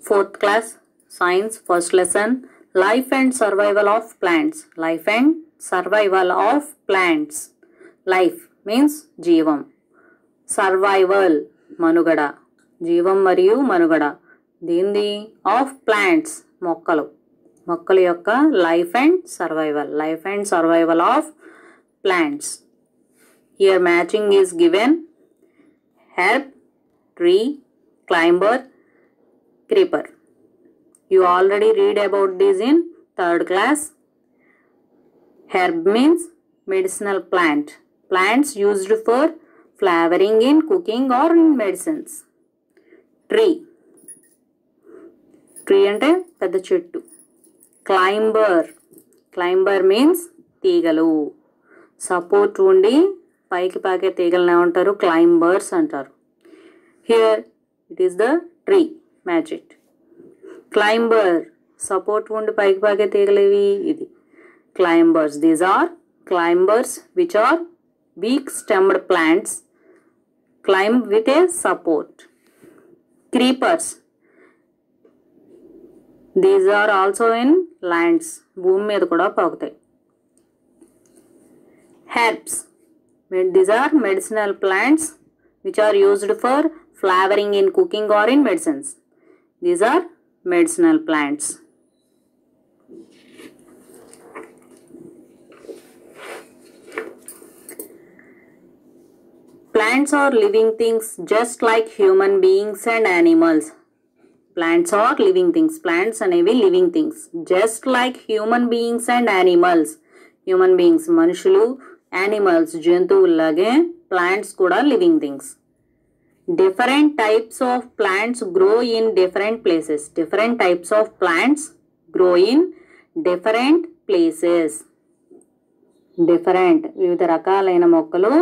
Fourth class science first lesson life and survival of plants. Life and survival of plants. Life means జీవం, survival manugada, జీవం మరియు మనుగడ. దీనిది of plants మొక్కల యొక్క life and survival of plants. Here matching is given: herb, tree, climber, creeper. You already read about this in third class. Herb means medicinal plant. Plants used for flavoring in cooking or in medicines. Tree అంటే పెద్ద చెట్టు. Climber means తీగలు. Support ఉండి పైకి పాకే తీగలను ఏమంటారు? Climbers అంటారు. Here it is the tree. Match it. Climber support ఉండి పైకి పాకే తీగలేవి ఇది climbers. These are climbers which are weak stemmed plants climb with a support. Creepers, these are also in lands, భూమి మీద కూడా పాకుతాయి. Herbs, these are medicinal plants which are used for flavoring in cooking or in medicines. These are medicinal plants. Plants are living things just like human beings and animals. Plants are living things. Plants అనేవి living things just like human beings and animals. Human beings మనుషులు, animals జంతువుల్లాగే plants కూడా living things. Different types of plants grow in different places. Different types of plants grow in different places. వివిధ రకాలైన మొక్కలు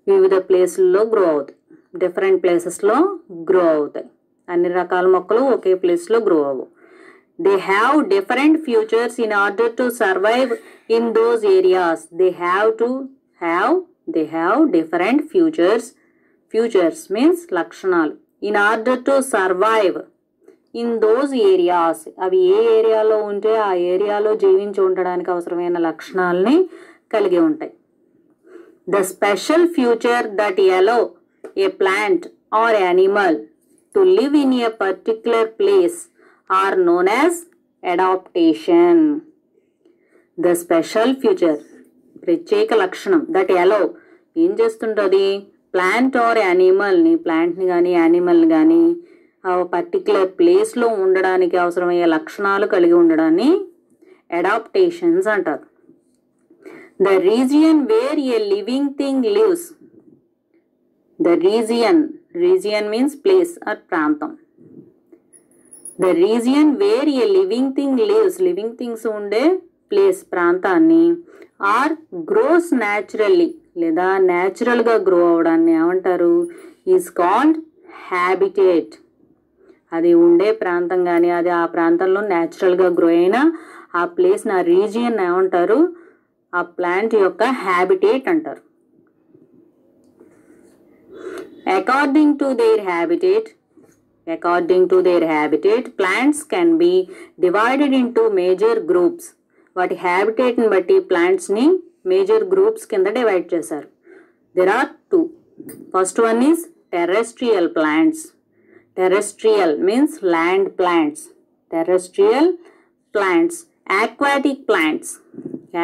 వివిధ ప్లేసుల్లో grow అవుతాయి. Different ప్లేసెస్లో grow అవుతాయి. అన్ని రకాల మొక్కలు ఒకే ప్లేస్లో గ్రో అవ్వవు. They have different features in order to survive in those areas. They have different features means లక్షణాలు. In order to survive in those areas, అవి ఏ ఏరియాలో ఉంటే ఆ ఏరియాలో జీవించి ఉండడానికి అవసరమైన లక్షణాలని కలిగి ఉంటాయి. The special feature that allow a plant or animal to live in a particular place are known as adaptation. The special feature, ప్రత్యేక లక్షణం, that allow ఏం చేస్తుంటుంది? ప్లాంట్ ఆర్ యానిమల్ని, ప్లాంట్ని కానీ యానిమల్ని కానీ ఆ పర్టిక్యులర్ ప్లేస్లో ఉండడానికి అవసరమయ్యే లక్షణాలు కలిగి ఉండడాన్ని అడాప్టేషన్స్ అంటారు. The region where a living thing lives. The region means place or ప్రాంతం. The region where a living thing lives, living things ఉండే ప్లేస్, ప్రాంతాన్ని, or grows naturally లేదా న్యాచురల్గా గ్రో అవడాన్ని ఏమంటారు? Is called habitat. అది ఉండే ప్రాంతం కానీ అది ఆ ప్రాంతంలో న్యాచురల్గా గ్రో అయినా ఆ ప్లేస్ని, ఆ రీజియన్ ఏమంటారు? ఆ ప్లాంట్ యొక్క హ్యాబిటేట్ అంటారు. According to their habitat, plants can be divided into major groups. వాటి హ్యాబిటేట్ని బట్టి ప్లాంట్స్ని మేజర్ గ్రూప్స్ కింద డివైడ్ చేశారు. There are two. First one is terrestrial plants. Terrestrial means land plants. Terrestrial plants. Aquatic plants.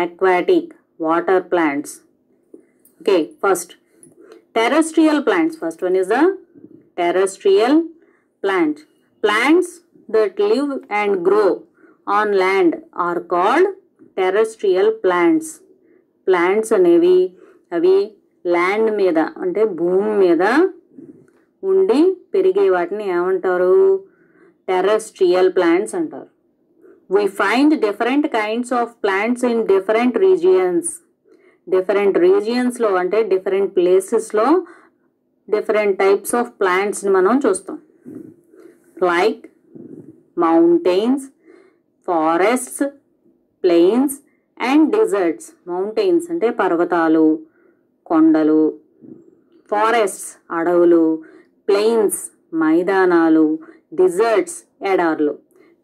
Aquatic, water plants. Okay, first terrestrial plants. First one is the terrestrial plant. Plants that live and grow on land are called terrestrial plants. Plants అనేవి అవి land మీద అంటే భూమి మీద ఉండి పెరిగే వాటిని ఏమంటారు? టెరెస్ట్రియల్ ప్లాంట్స్ అంటారు. We find different kinds of plants in different regions. Different regionsలో అంటే డిఫరెంట్ ప్లేసెస్లో డిఫరెంట్ టైప్స్ ఆఫ్ ప్లాంట్స్ని మనం చూస్తాం. Like mountains, forests, plains and deserts. Mountains అంటే పర్వతాలు, కొండలు, ఫారెస్ట్స్ అడవులు, ప్లెయిన్స్ మైదానాలు, డిజర్ట్స్, ఎడార్లు.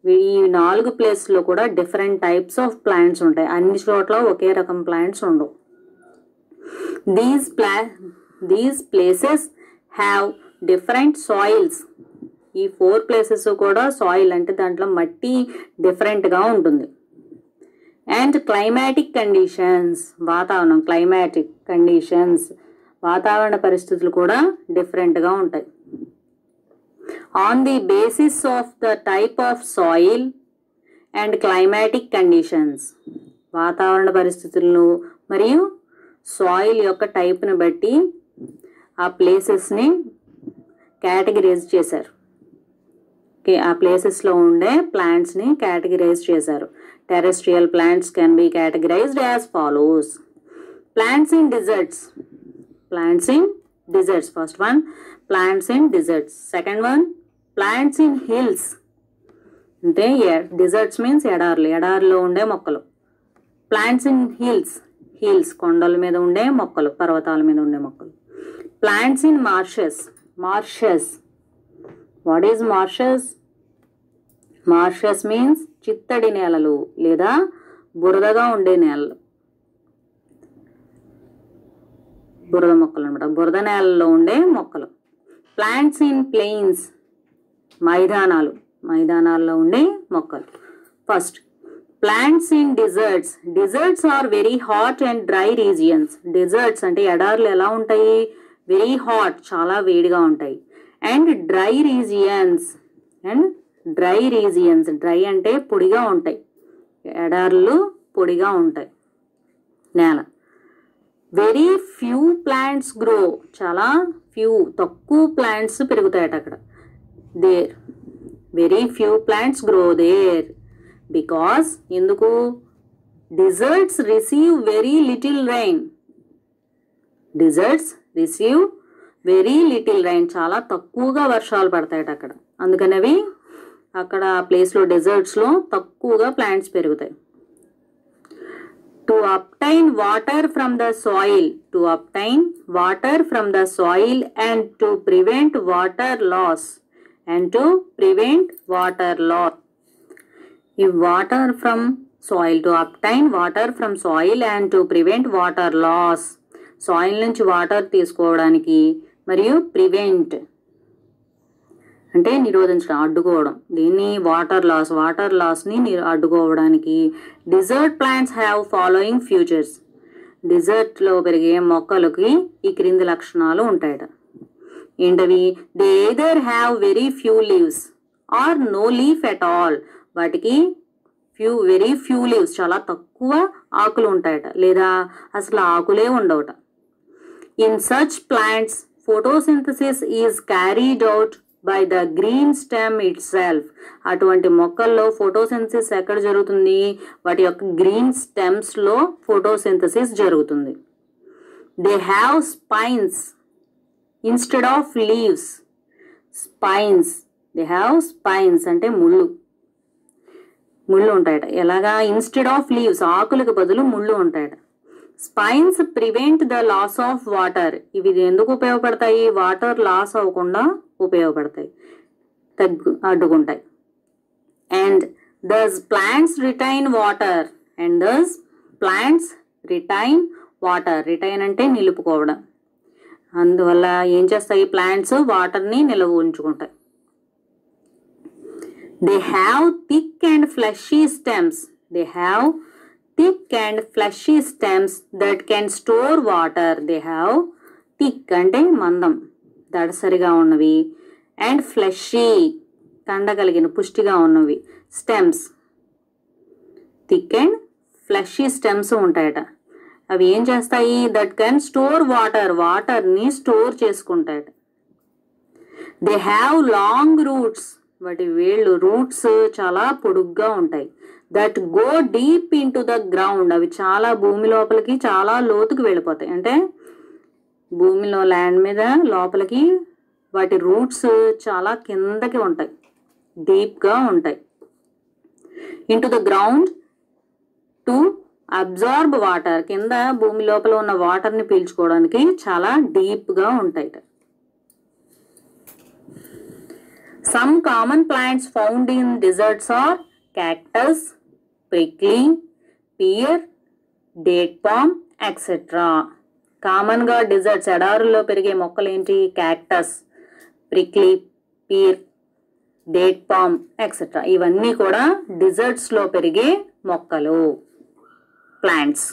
ఈ 4 ప్లేస్లో కూడా డిఫరెంట్ టైప్స్ ఆఫ్ ప్లాంట్స్ ఉంటాయి. అన్ని చోట్ల ఒకే రకం ప్లాంట్స్ ఉండవు. These places have different soils. ఈ 4 ప్లేసెస్ కూడా సాయిల్ అంటే దాంట్లో మట్టి డిఫరెంట్గా ఉంటుంది. అండ్ క్లైమాటిక్ కండిషన్స్, వాతావరణం, క్లైమాటిక్ కండిషన్స్, వాతావరణ పరిస్థితులు కూడా డిఫరెంట్గా ఉంటాయి. On the basis of the type of soil and climatic conditions, వాతావరణ పరిస్థితులను మరియు సాయిల్ యొక్క టైప్ని బట్టి ఆ ప్లేసెస్ని కేటగిరైజ్ చేశారు. ఆ ప్లేసెస్లో ఉండే ప్లాంట్స్ని కేటగిరైజ్ చేశారు. Terrestrial plants can be categorized as follows. Plants in deserts. Plants in deserts. First one, plants in deserts. Second one, plants in hills. అంటే డిజర్ట్స్ మీన్స్ ఎడార్లు, ఎడార్లో ఉండే మొక్కలు. ప్లాంట్స్ ఇన్ హిల్స్, హిల్స్ కొండల మీద ఉండే మొక్కలు, పర్వతాల మీద ఉండే మొక్కలు. Plants in marshes. Marshes, what is marshes? Marshes means చిత్తడి నేలలు లేదా బురదగా ఉండే నేలలు, బురద మొక్కలు అనమాట, బురద నేలలో ఉండే మొక్కలు. ప్లాంట్స్ ఇన్ ప్లెయిన్స్, మైదానాలు, మైదానాల్లో ఉండే మొక్కలు. First, plants in deserts. Deserts are very hot and dry regions. Deserts అంటే ఎడార్లు ఎలా ఉంటాయి? వెరీ హాట్, చాలా వేడిగా ఉంటాయి. And dry regions. And dry regions, dry అంటే పొడిగా ఉంటాయి, ఎడార్లు పొడిగా ఉంటాయి నేల. Very few plants grow. చాలా ఫ్యూ, తక్కువ ప్లాంట్స్ పెరుగుతాయట అక్కడ. There very few plants grow there. Because, ఎందుకు? Deserts receive very little rain. Deserts receive very little rain, చాలా తక్కువగా వర్షాలు పడతాయట అక్కడ. అందుకని అక్కడ ఆ ప్లేస్లో డెజర్ట్స్లో తక్కువగా ప్లాంట్స్ పెరుగుతాయి. To obtain water from the soil. To obtain water from the soil and to prevent water loss. And to prevent water loss. If water from soil, to obtain water from soil and to prevent water loss. Soil నుంచి water తీసుకోవడానికి మరియు prevent అంటే నిరోధించడం, అడ్డుకోవడం. దీన్ని water loss, water లాస్ని అడ్డుకోవడానికి desert plants have following features. డిజర్ట్లో పెరిగే మొక్కలకి ఈ క్రింది లక్షణాలు ఉంటాయట. ఏంటవి? They either have very few leaves or no leaf at all. వాటికి వెరీ ఫ్యూ లీవ్స్, చాలా తక్కువ ఆకులు ఉంటాయట, లేదా అసలు ఆకులే ఉండవట. In such plants photosynthesis is carried out by the green stem itself. అటువంటి మొక్కల్లో ఫోటోసింథసిస్ ఎక్కడ జరుగుతుంది? వాటి యొక్క గ్రీన్ స్టెమ్స్లో ఫోటోసింథసిస్ జరుగుతుంది. They have spines instead of leaves. Spines, they have spines అంటే ముళ్ళు, ముళ్ళు ఉంటాయట. ఎలాగా? ఇన్స్టెడ్ ఆఫ్ లీవ్స్, ఆకులకు బదులు ముళ్ళు ఉంటాయట. Spines prevent the loss of water. ఇవి ఎందుకు ఉపయోగపడతాయి? వాటర్ లాస్ అవ్వకుండా ఉపయోగపడతాయి, అడ్డుకుంటాయి. And thus plants retain water. And thus plants retain water. Retain అంటే నిలుపుకోవడం. అందువల్ల ఏం చేస్తాయి? ప్లాంట్స్ వాటర్ని నిల్వ ఉంచుకుంటాయి. They have thick and fleshy stems. They have thick and fleshy stems that can store water. They have thick అంటే మందం, దడసరిగా ఉన్నవి. అండ్ ఫ్లెషీ, కండగలిగిన, పుష్టిగా ఉన్నవి. Stems, thick and fleshy stems ఉంటాయట. అవి ఏం చేస్తాయి? దట్ కెన్ స్టోర్ వాటర్, వాటర్ని స్టోర్ చేసుకుంటాయట. They have long roots. వాటి వేళ్ళు, రూట్స్ చాలా పొడుగ్గా ఉంటాయి. That go deep into the ground. అవి చాలా భూమి లోపలికి, చాలా లోతుకు వెళ్ళిపోతాయి. అంటే భూమిలో, ల్యాండ్ మీద లోపలికి వాటి రూట్స్ చాలా కిందకి ఉంటాయి, డీప్గా ఉంటాయి. Into the ground to absorb water. కింద భూమి లోపల ఉన్న వాటర్ని పీల్చుకోవడానికి చాలా డీప్గా ఉంటాయి. Some common plants found in deserts are cactus, prickly, pear, date palm etcetera. కామన్గా డిజర్ట్స్ ఎడారుల్లో పెరిగే మొక్కలు ఏంటి? Cactus, prickly, pear, date palm etcetera. ఇవన్నీ కూడా డిజర్ట్స్లో పెరిగే మొక్కలు, ప్లాంట్స్.